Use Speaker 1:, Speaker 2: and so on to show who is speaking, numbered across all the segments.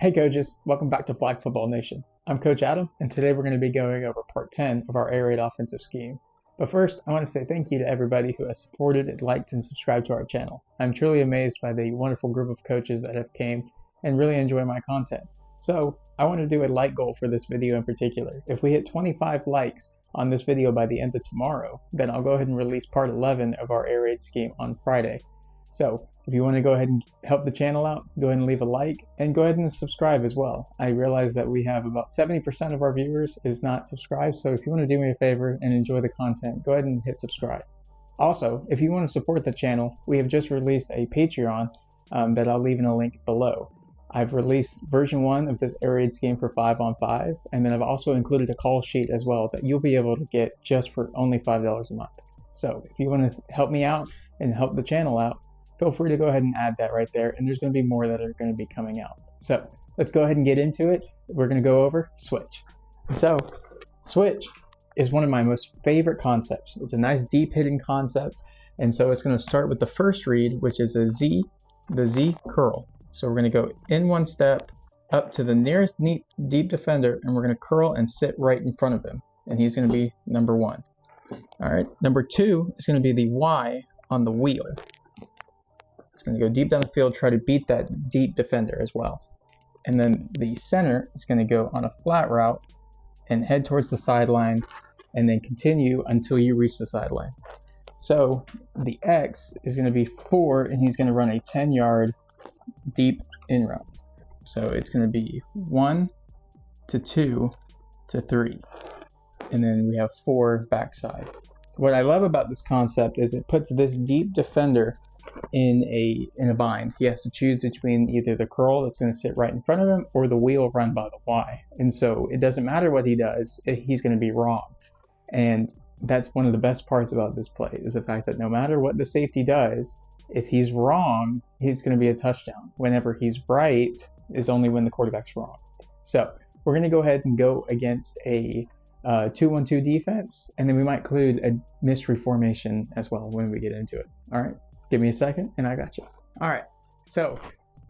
Speaker 1: Hey coaches, welcome back to Flag Football Nation. I'm Coach Adam, and today we're going to be going over part 10 of our air raid offensive scheme. But first, I want to say thank you to everybody who has supported, liked, and subscribed to our channel. I'm truly amazed by the wonderful group of coaches that have came and really enjoy my content. So, I want to do a like goal for this video in particular. If we hit 25 likes on this video by the end of tomorrow, then I'll go ahead and release part 11 of our air raid scheme on Friday. So, if you want to go ahead and help the channel out, go ahead and leave a like and go ahead and subscribe as well. I realize that we have about 70% of our viewers is not subscribed, so if you want to do me a favor and enjoy the content, go ahead and hit subscribe. Also, if you want to support the channel, we have just released a Patreon that I'll leave in a link below. I've released version 1 of this air raid scheme for 5-on-5, and then I've also included a call sheet as well that you'll be able to get just for only $5 a month. So if you want to help me out and help the channel out, feel free to go ahead and add that right there, and there's going to be more that are going to be coming out. So let's go ahead and get into it. We're going to go over switch. And so switch is one of my most favorite concepts. It's a nice deep hitting concept, and so it's going to start with the first read, which is the Z curl. So we're going to go in one step up to the nearest deep defender, and we're going to curl and sit right in front of him, and he's going to be number 1. All right, number 2 is going to be the Y on the wheel. It's going to go deep down the field, try to beat that deep defender as well. And then the center is going to go on a flat route and head towards the sideline and then continue until you reach the sideline. So the X is going to be 4, and he's going to run a 10-yard deep in route. So it's going to be 1 to 2 to 3. And then we have 4 backside. What I love about this concept is it puts this deep defender in a bind. He has to choose between either the curl that's going to sit right in front of him or the wheel run by the Y. And so it doesn't matter what he does, he's going to be wrong. And that's one of the best parts about this play, is the fact that no matter what the safety does, if he's wrong, he's going to be a touchdown. Whenever he's right is only when the quarterback's wrong. So we're going to go ahead and go against a 2-1-2 defense, and then we might include a mystery formation as well when we get into it. All right. Give me a second and I got you. All right, so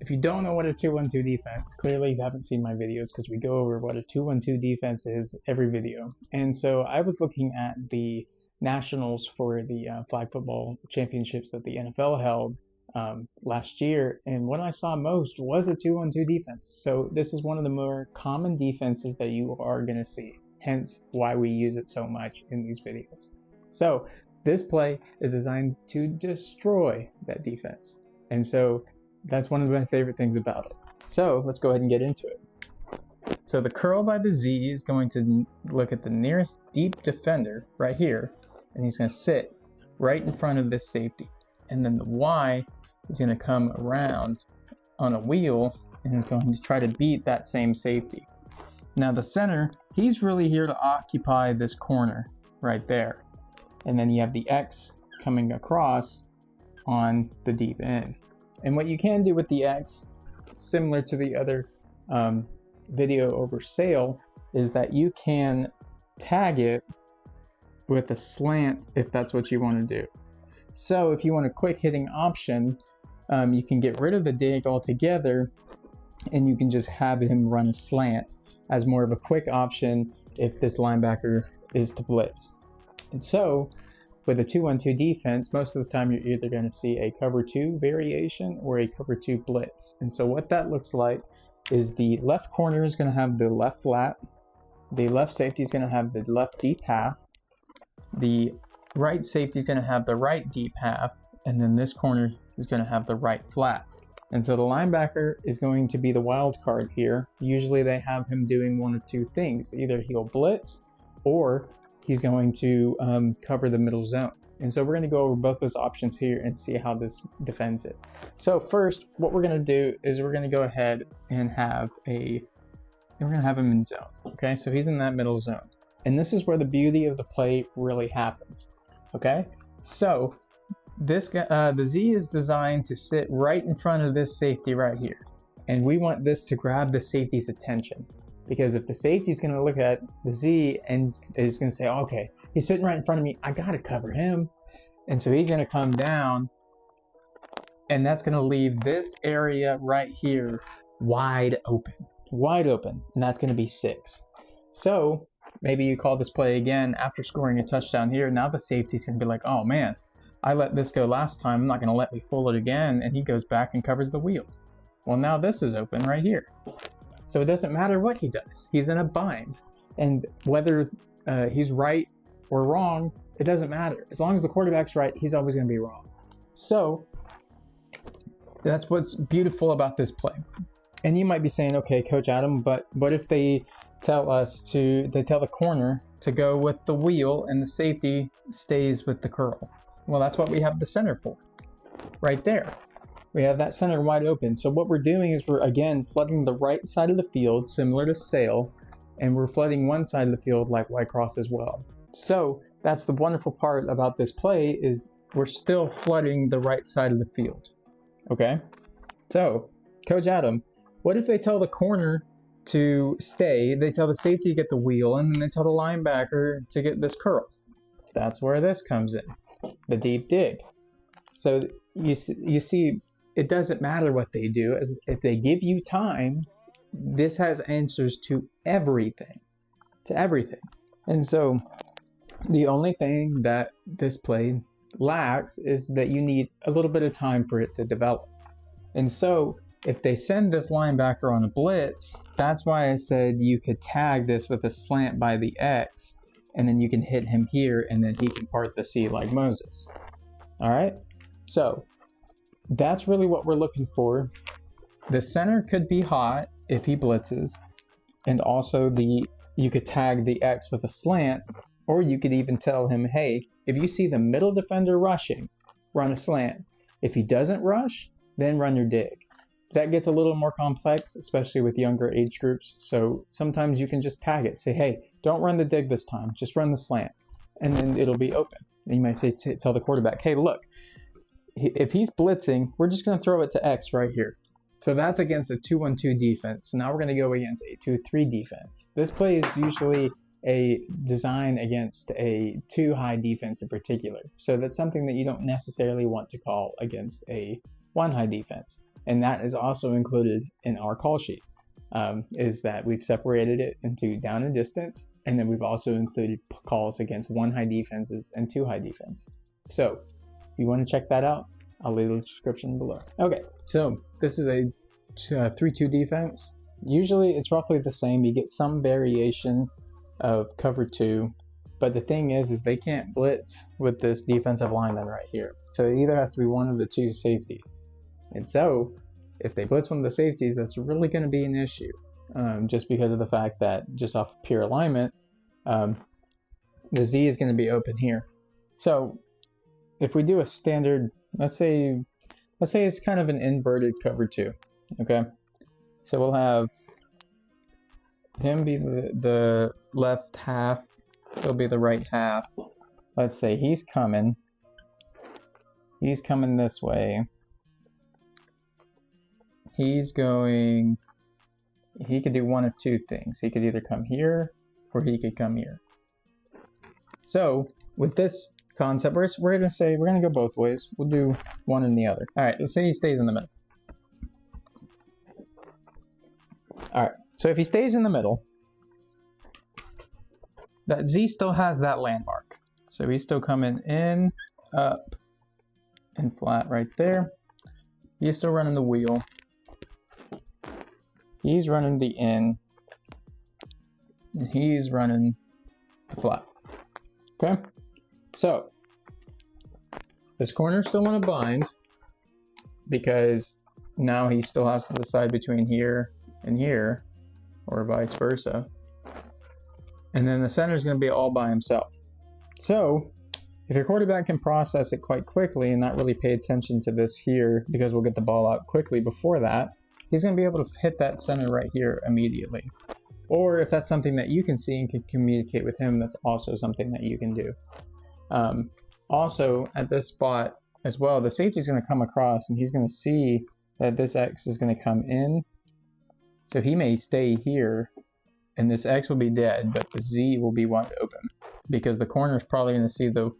Speaker 1: if you don't know what a 2-1-2 defense, clearly you haven't seen my videos because we go over what a 2-1-2 defense is every video. And so I was looking at the nationals for the flag football championships that the NFL held last year, and what I saw most was a 2-1-2 defense. So this is one of the more common defenses that you are going to see, hence why we use it so much in these videos. So this play is designed to destroy that defense. And so that's one of my favorite things about it. So let's go ahead and get into it. So the curl by the Z is going to look at the nearest deep defender right here, and he's going to sit right in front of this safety. And then the Y is going to come around on a wheel and is going to try to beat that same safety. Now the center, he's really here to occupy this corner right there. And then you have the X coming across on the deep end. And what you can do with the X, similar to the other video over sail, is that you can tag it with a slant if that's what you want to do. So if you want a quick hitting option, you can get rid of the dig altogether and you can just have him run a slant as more of a quick option if this linebacker is to blitz. And so with a 2-1-2 defense, most of the time you're either going to see a cover 2 variation or a cover 2 blitz. And so what that looks like is the left corner is going to have the left flat, the left safety is going to have the left deep half, the right safety is going to have the right deep half, and then this corner is going to have the right flat. And so the linebacker is going to be the wild card here. Usually they have him doing one of 2 things. Either he'll blitz or he's going to cover the middle zone. And so we're going to go over both those options here and see how this defends it. So first, what we're going to do is we're going to go ahead and we're going to have him in zone. Okay, so he's in that middle zone. And this is where the beauty of the play really happens. Okay, so this the Z is designed to sit right in front of this safety right here. And we want this to grab the safety's attention. Because if the safety is going to look at the Z and is going to say, okay, he's sitting right in front of me, I got to cover him. And so he's going to come down, and that's going to leave this area right here wide open, and that's going to be 6. So maybe you call this play again after scoring a touchdown here. Now the safety's going to be like, oh man, I let this go last time. I'm not going to let me fool it again. And he goes back and covers the wheel. Well, now this is open right here. So it doesn't matter what he does. He's in a bind. And whether he's right or wrong, it doesn't matter. As long as the quarterback's right, he's always going to be wrong. So that's what's beautiful about this play. And you might be saying, okay, Coach Adam, but what if they tell the corner to go with the wheel and the safety stays with the curl? Well, that's what we have the center for, right there. We have that center wide open. So what we're doing is we're, again, flooding the right side of the field, similar to sail, and we're flooding one side of the field like white cross as well. So that's the wonderful part about this play is we're still flooding the right side of the field, okay? So, Coach Adam, what if they tell the corner to stay, they tell the safety to get the wheel, and then they tell the linebacker to get this curl? That's where this comes in, the deep dig. So you see, it doesn't matter what they do. As if they give you time, this has answers to everything, And so the only thing that this play lacks is that you need a little bit of time for it to develop. And so if they send this linebacker on a blitz, that's why I said you could tag this with a slant by the X, and then you can hit him here, and then he can part the sea like Moses. All right? So that's really what we're looking for. The center could be hot if he blitzes, and also you could tag the X with a slant, or you could even tell him, hey, if you see the middle defender rushing, run a slant. If he doesn't rush, then run your dig. That gets a little more complex, especially with younger age groups. So sometimes you can just tag it. Say, hey, don't run the dig this time. Just run the slant. And then it'll be open. And you might say, tell the quarterback, hey, look, if he's blitzing, we're just going to throw it to X right here. So that's against a 2-1-2 defense. So now we're going to go against a 2-3 defense. This play is usually a design against a 2-high defense in particular. So that's something that you don't necessarily want to call against a 1-high defense. And that is also included in our call sheet, is that we've separated it into down and distance. And then we've also included calls against 1-high defenses and 2-high defenses. So if you want to check that out, I'll leave the description below. Okay, so this is a 3-2 defense. Usually it's roughly the same. You get some variation of cover 2, but the thing is they can't blitz with this defensive lineman right here. So it either has to be one of the 2 safeties. And so if they blitz one of the safeties, that's really going to be an issue, just because of the fact that just off of pure alignment, the Z is going to be open here. So if we do a standard, let's say it's kind of an inverted cover 2, okay? So we'll have him be the left half, he'll be the right half. Let's say he's coming this way. He could do one of 2 things. He could either come here or he could come here. So with this concept, we're going to go both ways. We'll do one and the other. All right, let's say he stays in the middle. All right, so if he stays in the middle, that Z still has that landmark. So he's still coming in, up, and flat right there. He's still running the wheel. He's running the in, and he's running the flat. Okay? So, this corner's still in a bind because now he still has to decide between here and here, or vice versa. And then the center's going to be all by himself. So, if your quarterback can process it quite quickly and not really pay attention to this here, because we'll get the ball out quickly before that, he's going to be able to hit that center right here immediately. Or if that's something that you can see and can communicate with him, that's also something that you can do. Also, at this spot as well, the safety is going to come across and he's going to see that this X is going to come in. So he may stay here and this X will be dead, but the Z will be wide open because the corner is probably going to see the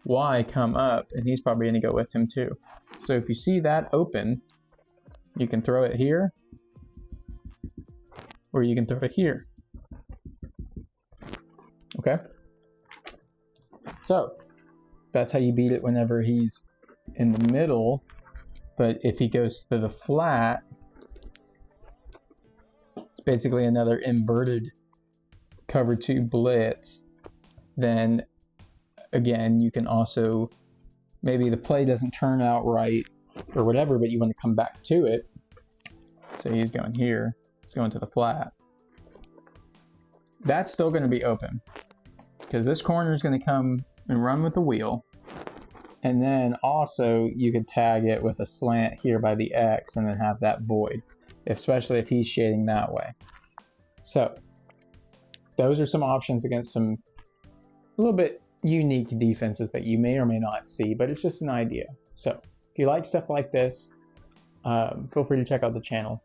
Speaker 1: Y come up and he's probably going to go with him too. So if you see that open, you can throw it here or you can throw it here. Okay? So, that's how you beat it whenever he's in the middle. But if he goes to the flat, it's basically another inverted cover 2 blitz. Then again, you can also, maybe the play doesn't turn out right or whatever, but you want to come back to it. So he's going here, he's going to the flat. That's still going to be open because this corner is going to come and run with the wheel. And then also you could tag it with a slant here by the X and then have that void, especially if he's shading that way. So those are some options against some a little bit unique defenses that you may or may not see, but it's just an idea. So if you like stuff like this, feel free to check out the channel.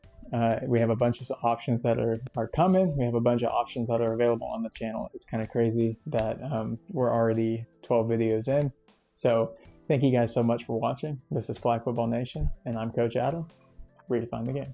Speaker 1: We have a bunch of options that are coming. We have a bunch of options that are available on the channel. It's kind of crazy that we're already 12 videos in. So thank you guys so much for watching. This is Flag Football Nation, and I'm Coach Adam. Redefine the game.